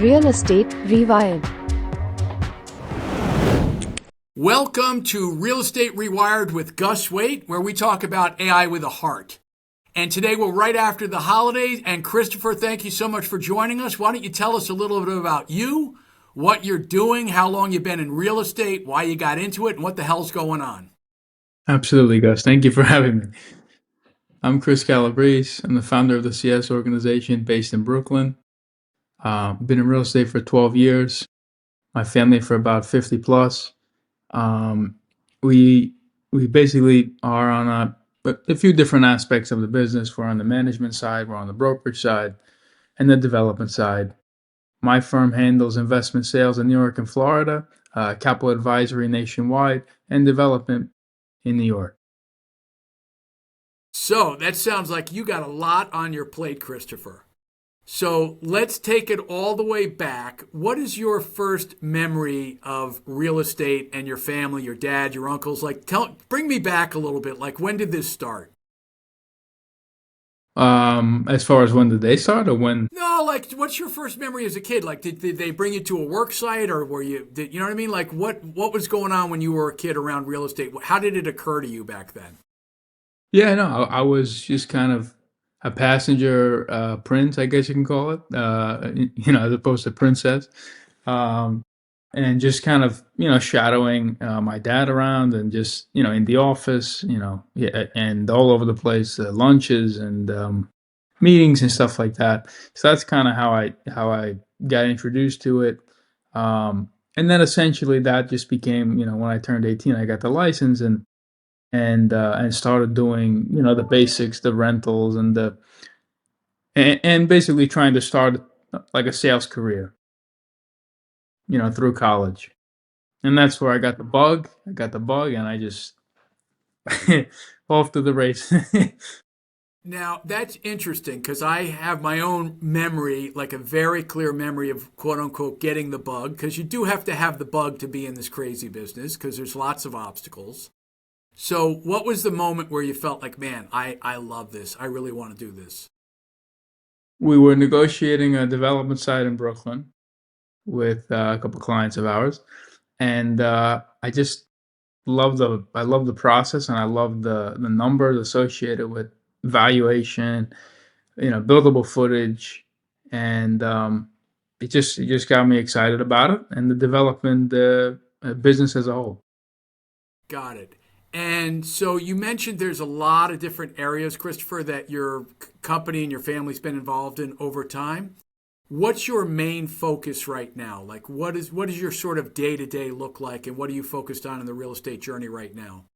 Real Estate Rewired. Welcome to Real Estate Rewired with Gus Waite, where we talk about AI with a heart. And today we're right after the holidays. And Christopher, thank you so much for joining us. Why don't you tell us a little bit about you, what you're doing, how long you've been in real estate, why you got into it, and what the hell's going on? Absolutely, Gus. Thank you for having me. I'm Chris Calabrese. I'm the founder of the CS organization based in Brooklyn. Been in real estate for 12 years. My family for about 50 plus. Um, we we basically are on a few different aspects of the business. We're on the management side, we're on the brokerage side, and the development side. My firm handles investment sales in New York and Florida, capital advisory nationwide, and development in New York. So that sounds like you got a lot on your plate, Christopher. So let's take it all the way back. What is your first memory of real estate and your family, your dad, your uncles? Bring me back a little bit. Like, when did this start? As far as when did they start or when? No, like, what's your first memory as a kid? Like, did they bring you to a work site, or you know what I mean? Like, what was going on when you were a kid around real estate? How did it occur to you back then? Yeah, no, I was just kind of a passenger prince, I guess you can call it, as opposed to princess. Um, and just kind of, shadowing my dad around and just, in the office, yeah, and all over the place, lunches and meetings and stuff like that. So that's kind of how I got introduced to it. And then essentially that just became, when I turned 18, I got the license and started doing the basics, the rentals, and basically trying to start like a sales career, through college. And that's where I got the bug. And I just off to the race. Now, that's interesting because I have my own memory, like a very clear memory of quote unquote getting the bug, because you do have to have the bug to be in this crazy business because there's lots of obstacles. So, what was the moment where you felt like, man, I love this. I really want to do this? We were negotiating a development site in Brooklyn with a couple clients of ours, and I just love the process, and I love the numbers associated with valuation, buildable footage, and it just got me excited about it and the development business as a whole. Got it. And so you mentioned there's a lot of different areas, Christopher, that your company and your family's been involved in over time. What's your main focus right now? Like, what does your sort of day to day look like, and what are you focused on in the real estate journey right now?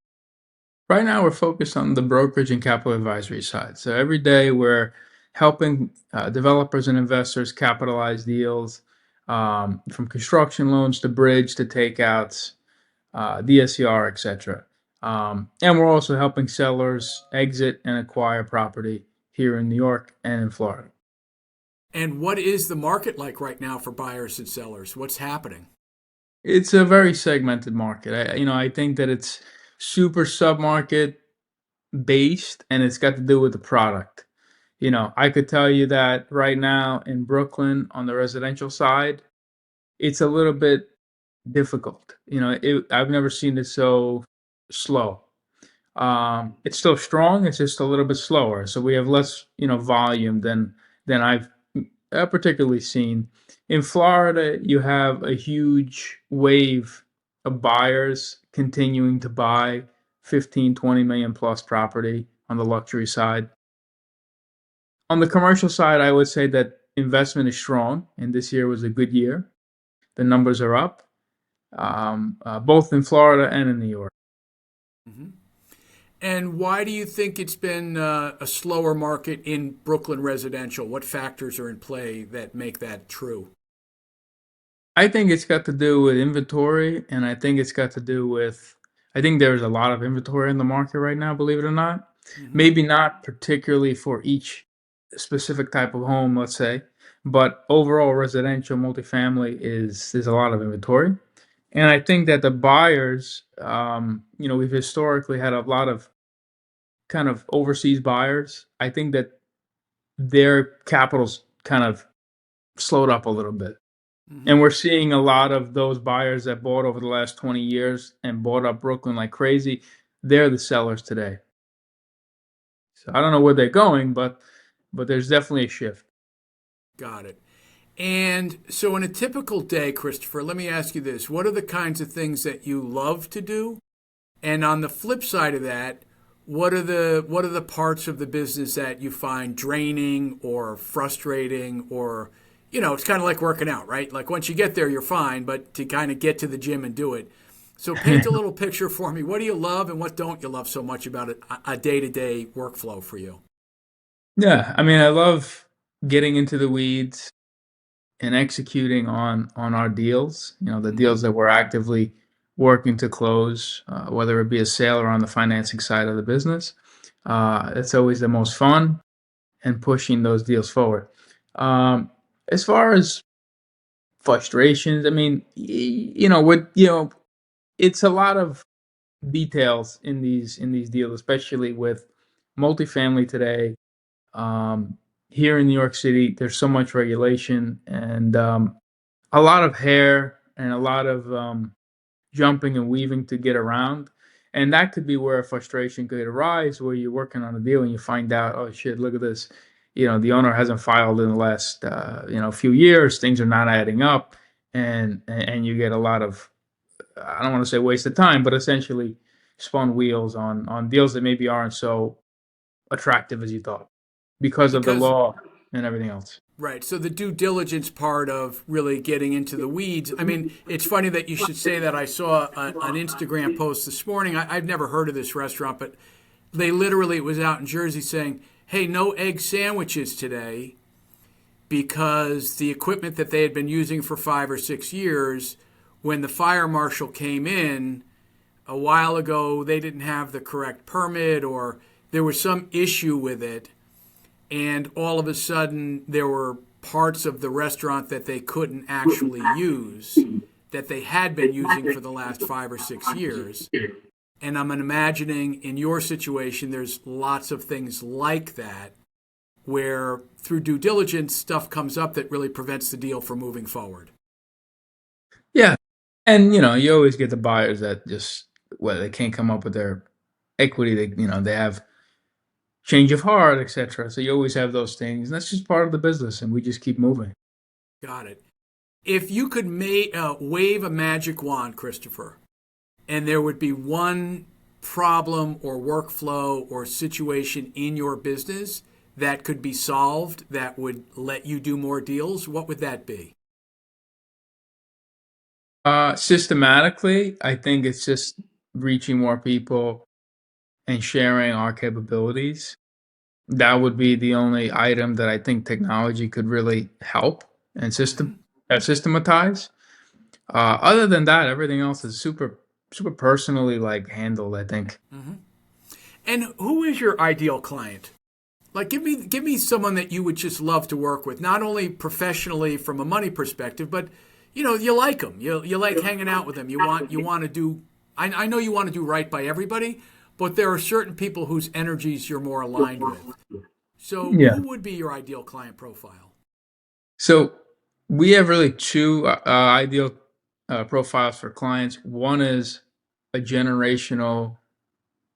Right now, we're focused on the brokerage and capital advisory side. So every day, we're helping developers and investors capitalize deals, from construction loans to bridge to takeouts, DSCR, etc. And we're also helping sellers exit and acquire property here in New York and in Florida. And what is the market like right now for buyers and sellers? What's happening? It's a very segmented market. I think that it's super submarket based, and it's got to do with the product. I could tell you that right now in Brooklyn on the residential side, it's a little bit difficult. I've never seen it so slow. It's still strong. It's just a little bit slower. So we have less, volume than I've particularly seen. In Florida, you have a huge wave of buyers continuing to buy 15, 20 million plus property on the luxury side. On the commercial side, I would say that investment is strong, and this year was a good year. The numbers are up, both in Florida and in New York. Hmm. And why do you think it's been a slower market in Brooklyn residential? What factors are in play that make that true? I think it's got to do with inventory, and I think there's a lot of inventory in the market right now, believe it or not. Hmm. Maybe not particularly for each specific type of home, let's say, but overall residential multifamily is there's a lot of inventory. And I think that the buyers, we've historically had a lot of kind of overseas buyers. I think that their capital's kind of slowed up a little bit. And we're seeing a lot of those buyers that bought over the last 20 years and bought up Brooklyn like crazy. They're the sellers today. So I don't know where they're going, but there's definitely a shift. Got it. And so, in a typical day, Christopher, let me ask you this: what are the kinds of things that you love to do? And on the flip side of that, what are the parts of the business that you find draining or frustrating, or it's kind of like working out, right? Like once you get there, you're fine, but to kind of get to the gym and do it. So paint a little picture for me. What do you love and what don't you love so much about a day-to-day workflow for you? Yeah, I mean, I love getting into the weeds and executing on our deals. The Hmm. deals that we're actively working to close, whether it be a sale or on the financing side of the business. It's always the most fun and pushing those deals forward. Um, as far as frustrations, I mean, it's a lot of details in these deals, especially with multifamily today. Um, Here in New York City, there's so much regulation and a lot of hair and a lot of jumping and weaving to get around. And that could be where a frustration could arise, where you're working on a deal and you find out, oh shit, look at this. The owner hasn't filed in the last few years. Things are not adding up, and you get a lot of, I don't want to say waste of time, but essentially spun wheels on deals that maybe aren't so attractive as you thought because of the Because law and everything else. Right. So the due diligence part of really getting into the weeds. I mean, it's funny that you should say that. I saw an Instagram post this morning. I've never heard of this restaurant, but they literally, it was out in Jersey saying, hey, no egg sandwiches today because the equipment that they had been using for 5 or 6 years, when the fire marshal came in a while ago, they didn't have the correct permit or there was some issue with it, and all of a sudden there were parts of the restaurant that they couldn't actually use that they had been using for the last 5 or 6 years. And I'm imagining in your situation, there's lots of things like that where through due diligence, stuff comes up that really prevents the deal from moving forward. Yeah. And you always get the buyers that just, well, they can't come up with their equity. They have change of heart, etc. So you always have those things. And that's just part of the business, and we just keep moving. Got it. If you could wave a magic wand, Christopher, and there would be one problem or workflow or situation in your business that could be solved that would let you do more deals, what would that be? Systematically, I think it's just reaching more people and sharing our capabilities. That would be the only item that I think technology could really help and Hmm. systematize. Other than that, everything else is super personally like handled, I think. Hmm. And who is your ideal client? Like, give me someone that you would just love to work with, not only professionally from a money perspective, but you like them. You like hanging out with them. You want to do. I know you want to do right by everybody, but there are certain people whose energies you're more aligned with. So, Yeah. who would be your ideal client profile? So we have really two ideal profiles for clients. One is a generational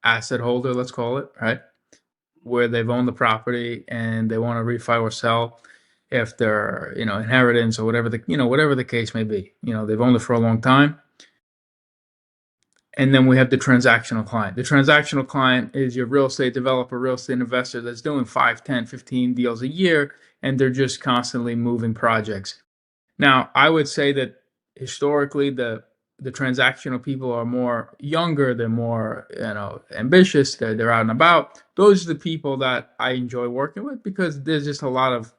asset holder, let's call it, right? Where they've owned the property and they want to refi or sell if they're, inheritance or whatever the case may be. They've owned it for a long time. And then we have the transactional client. The transactional client is your real estate developer, real estate investor that's doing 5, 10, 15 deals a year, and they're just constantly moving projects. Now, I would say that historically the transactional people are more younger, they're more, ambitious, they're out and about. Those are the people that I enjoy working with because there's just a lot of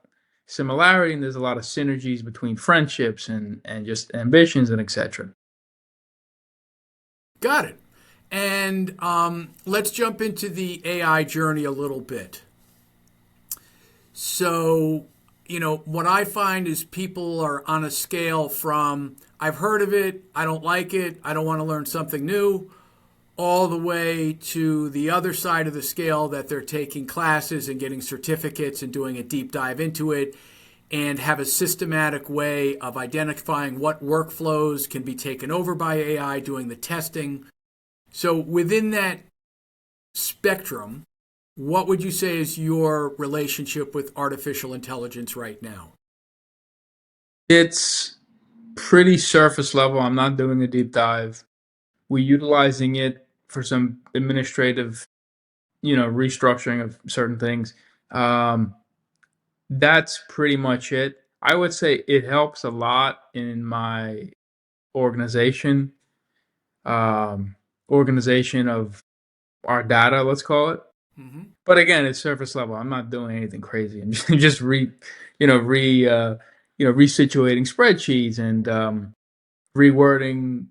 similarity and there's a lot of synergies between friendships and just ambitions and etc. Got it. And let's jump into the AI journey a little bit. So, what I find is people are on a scale from I've heard of it, I don't like it, I don't want to learn something new, all the way to the other side of the scale that they're taking classes and getting certificates and doing a deep dive into it. and have a systematic way of identifying what workflows can be taken over by AI, doing the testing. So within that spectrum, what would you say is your relationship with artificial intelligence right now? It's pretty surface level. I'm not doing a deep dive. We're utilizing it for some administrative, restructuring of certain things. Um, that's pretty much it. I would say it helps a lot in my organization, um, organization of our data, let's call it. Mm-hmm. But again, it's surface level. I'm not doing anything crazy. I'm just resituating spreadsheets and rewording,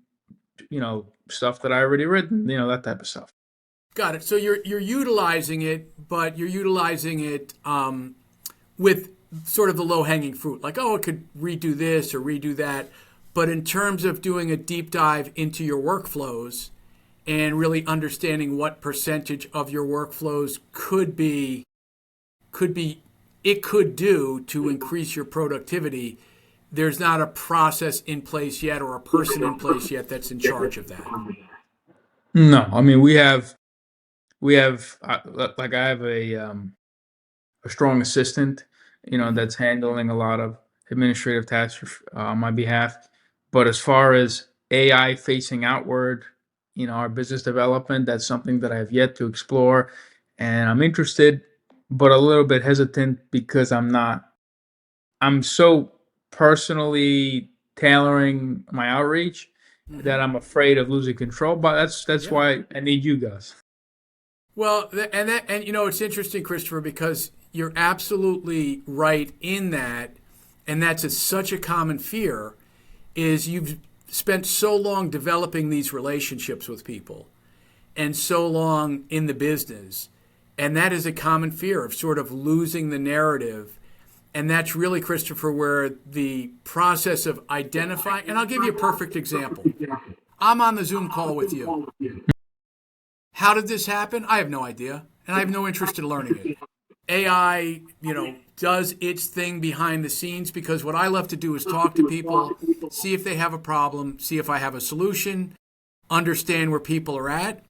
stuff that I already written, that type of stuff. Got it. So you're utilizing it, but you're utilizing it with sort of the low hanging fruit, like, oh, it could redo this or redo that. But in terms of doing a deep dive into your workflows and really understanding what percentage of your workflows it could do to increase your productivity, there's not a process in place yet or a person in place yet that's in charge of that. No, I mean like I have a strong assistant, that's handling a lot of administrative tasks on my behalf. But as far as AI facing outward, our business development, that's something that I have yet to explore, and I'm interested, but a little bit hesitant because I'm so personally tailoring my outreach that I'm afraid of losing control. But that's Yeah. why I need you guys. Well, and it's interesting, Christopher, because you're absolutely right in that, and that's such a common fear, is you've spent so long developing these relationships with people and so long in the business, and that is a common fear of sort of losing the narrative. And that's really, Christopher, where the process of identifying, and I'll give you a perfect example. I'm on the Zoom call with you. How did this happen? I have no idea, and I have no interest in learning it. AI, does its thing behind the scenes, because what I love to do is talk to people, see if they have a problem, see if I have a solution, understand where people are at.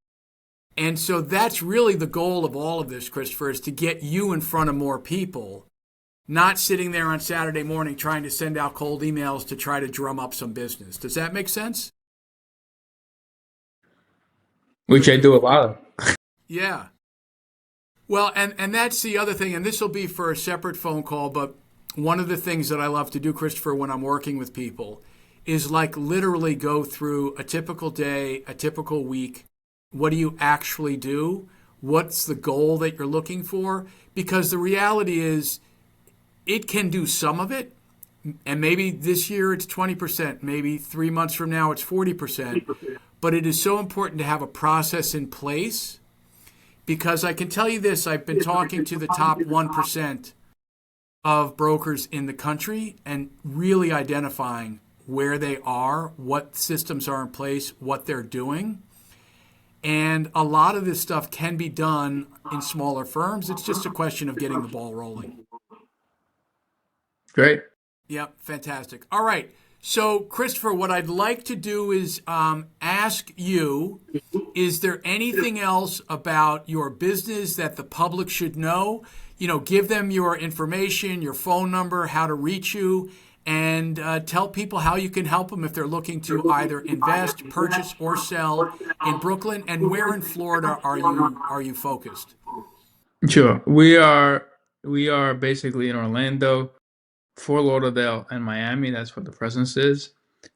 And so that's really the goal of all of this, Christopher, is to get you in front of more people, not sitting there on Saturday morning trying to send out cold emails to try to drum up some business. Does that make sense? Which I do a lot of. Yeah. Well, and that's the other thing, and this will be for a separate phone call, but one of the things that I love to do, Christopher, when I'm working with people is like literally go through a typical day, a typical week. What do you actually do? What's the goal that you're looking for? Because the reality is it can do some of it, and maybe this year it's 20%, maybe 3 months from now it's 40%, but it is so important to have a process in place. Because I can tell you this, I've been talking to the top 1% of brokers in the country and really identifying where they are, what systems are in place, what they're doing. And a lot of this stuff can be done in smaller firms. It's just a question of getting the ball rolling. Great. Yep, fantastic. All right. So, Christopher, what I'd like to do is ask you, is there anything else about your business that the public should know? Give them your information, your phone number, how to reach you, and tell people how you can help them if they're looking to either invest, purchase, or sell in Brooklyn. And where in Florida are you focused? Sure. We are basically in Orlando, Fort Lauderdale, and Miami. That's what the presence is.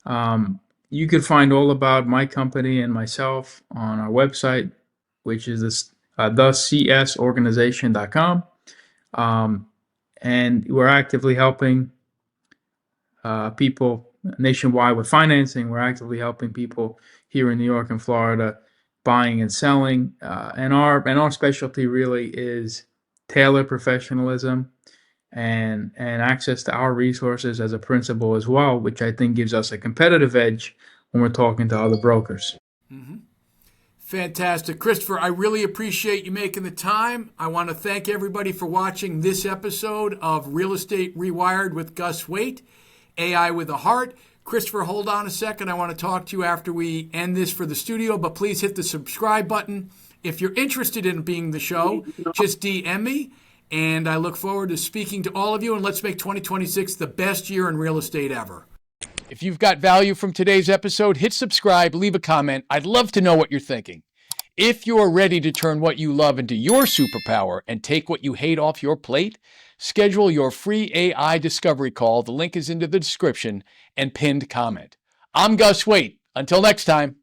You can find all about my company and myself on our website, which is thecsorganization.com. And we're actively helping people nationwide with financing. We're actively helping people here in New York and Florida buying and selling. And our specialty really is tailored professionalism and access to our resources as a principal as well, which I think gives us a competitive edge when we're talking to other brokers. Mm-hmm. Fantastic. Christopher, I really appreciate you making the time. I want to thank everybody for watching this episode of Real Estate Rewired with Gus Waite, AI with a Heart. Christopher, hold on a second. I want to talk to you after we end this for the studio, but please hit the subscribe button. If you're interested in being the show, just DM me, and I look forward to speaking to all of you, and let's make 2026 the best year in real estate ever. If you've got value from today's episode, hit subscribe, leave a comment. I'd love to know what you're thinking. If you're ready to turn what you love into your superpower and take what you hate off your plate, schedule your free AI discovery call. The link is in the description and pinned comment. I'm Gus Waite. Until next time.